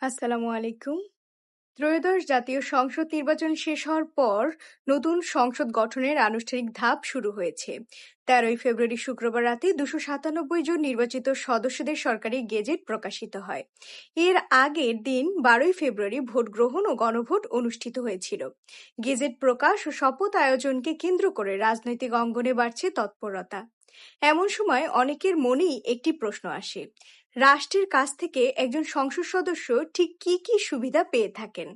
আসসালামু আলাইকুম। ত্রয়োদশ জাতীয় সংসদ নির্বাচন শেষ হওয়ার পর নতুন সংসদ গঠনের আনুষ্ঠানিক ধাপ শুরু হয়েছে। ১৩ই ফেব্রুয়ারি শুক্রবার রাতে ২৯৭ জন নির্বাচিত সদস্যদের সরকারি গেজেট প্রকাশিত হয়। এর আগের দিন ১২ই ফেব্রুয়ারি ভোট গ্রহণ ও গণভোট অনুষ্ঠিত হয়েছিল। গেজেট প্রকাশ ও শপথ আয়োজনকে কেন্দ্র করে রাজনৈতিক অঙ্গনে বাড়ছে তৎপরতা। এমন সময় অনেকের মনেই একটি প্রশ্ন আসে, রাষ্ট্রের কাছ থেকে একজন সংসদ সদস্য ঠিক কি কি সুবিধা পেয়ে থাকেন।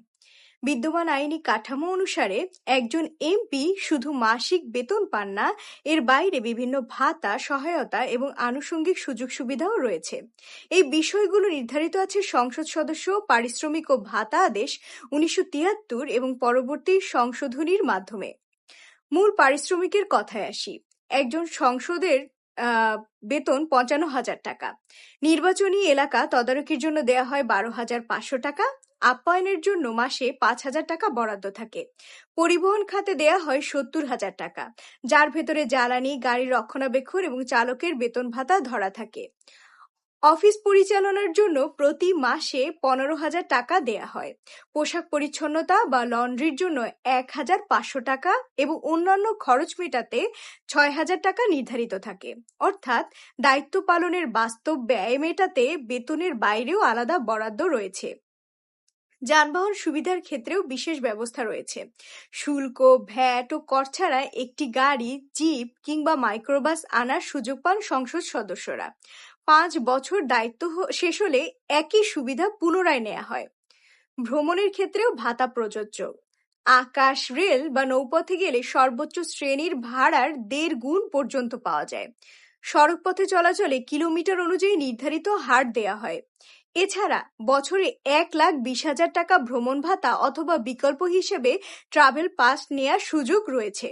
বিদ্যমান আইনি কাঠামো অনুসারে একজন এমপি শুধু মাসিক বেতন পান না, এর বাইরে বিভিন্ন ভাতা, সহায়তা এবং আনুষঙ্গিক সুযোগ সুবিধাও রয়েছে। এই বিষয়গুলো নির্ধারিত আছে সংসদ সদস্য পারিশ্রমিক ও ভাতা আদেশ ১৯৭৩ এবং পরবর্তী সংশোধনীর মাধ্যমে। মূল পারিশ্রমিকের কথায় আসি। একজন সংসদের বেতন ৫৫,০০০ টাকা। নির্বাচনী এলাকা তদারকির জন্য দেয়া হয় ১২,৫০০ টাকা। আপ্যায়নের জন্য মাসে ৫,০০০ টাকা বরাদ্দ থাকে। পরিবহন খাতে দেয়া হয় ৭০,০০০ টাকা, যার ভেতরে জ্বালানি, গাড়ির রক্ষণাবেক্ষণ এবং চালকের বেতন ভাতা ধরা থাকে। অফিস পরিচালনার জন্য প্রতি মাসে ১৫,০০০ টাকা দেয়া হয়। পোশাক পরিচ্ছন্নতা বা লন্ড্রির জন্য ১,৫০০ টাকা এবং অন্যান্য খরচ মেটাতে ৬,০০০ টাকা নির্ধারিত থাকে। অর্থাৎ দায়িত্ব পালনের বাস্তব ব্যয় মেটাতে বেতনের বাইরেও আলাদা বরাদ্দ রয়েছে। যানবাহন সুবিধার ক্ষেত্রেও বিশেষ ব্যবস্থা রয়েছে। শুল্ক, ভ্যাট ও কর ছাড়া একটি গাড়ি, জিপ কিংবা মাইক্রোবাস আনার সুযোগ পান সংসদ সদস্যরা। ৫ বছর দায়িত্ব শেষ হলে একই সুবিধা পুনরায় নেওয়া হয়। ভ্রমণের ক্ষেত্রেও ভাতা প্রযোজ্য। আকাশ, রেল বা নৌপথে গেলে সর্বোচ্চ শ্রেণীর ভাড়ার ১.৫ গুণ পর্যন্ত পাওয়া যায়। সড়কপথে চলাচলে কিলোমিটার অনুযায়ী নির্ধারিত হার দেয়া হয়। এছাড়া বছরে ১,২০,০০০ টাকা ভ্রমণ ভাতা অথবা বিকল্প হিসেবে ট্রাভেল পাস নেয়ার সুযোগ রয়েছে।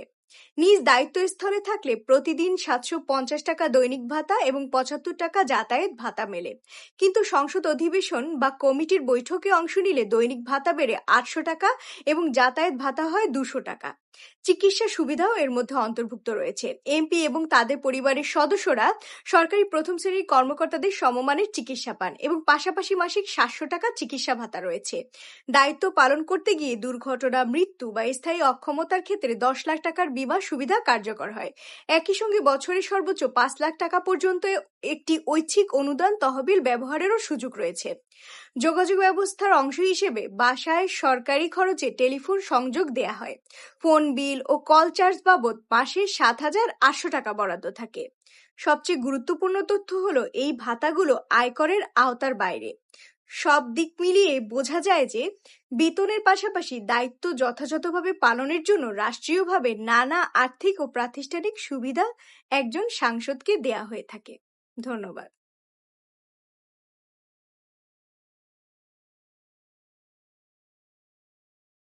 নিজ দায়িত্বস্থলে থাকলে প্রতিদিন ৭৫০ টাকা দৈনিক ভাতা এবং ৭৫ টাকা যাতায়াত ভাতা মেলে। কিন্তু সংসদ অধিবেশন বা কমিটির বৈঠকে অংশ নিলে দৈনিক ভাতা বেড়ে ৮০০ টাকা এবং যাতায়াত ভাতা হয় ২০০ টাকা। চিকিৎসা সুবিধাও এর মধ্যে অন্তর্ভুক্ত রয়েছে। এমপি এবং তাদের পরিবারের সদস্যরা সরকারি প্রথম শ্রেণীর কর্মকর্তাদের সমমানের চিকিৎসা পান এবং পাশাপাশি মাসিক ৭০০ টাকা চিকিৎসা ভাতা রয়েছে। দায়িত্ব পালন করতে গিয়ে দুর্ঘটনা, মৃত্যু বা স্থায়ী অক্ষমতার ক্ষেত্রে ১০ লাখ টাকার বীমা সুবিধা কার্যকর হয়। একই সঙ্গে বছরে সর্বোচ্চ ৫ লাখ টাকা পর্যন্ত একটি ঐচ্ছিক অনুদান তহবিল ব্যবহারেরও সুযোগ রয়েছে। যোগাযোগ ব্যবস্থার অংশ হিসেবে বাসায় সরকারি খরচে টেলিফোন সংযোগ দেয়া হয়। ফোন বিল ও কল চার্জ বাবদ মাসে ৭,৮০০ টাকা বরাদ্দ থাকে। সবচেয়ে গুরুত্বপূর্ণ তথ্য হলো এই ভাতাগুলো আয়করের আওতার বাইরে। সব দিক মিলিয়ে বোঝা যায় যে বেতনের পাশাপাশি দায়িত্ব যথাযথভাবে পালনের জন্য রাষ্ট্রীয়ভাবে নানা আর্থিক ও প্রাতিষ্ঠানিক সুবিধা একজন সাংসদকে দেয়া হয়ে থাকে। ধন্যবাদ।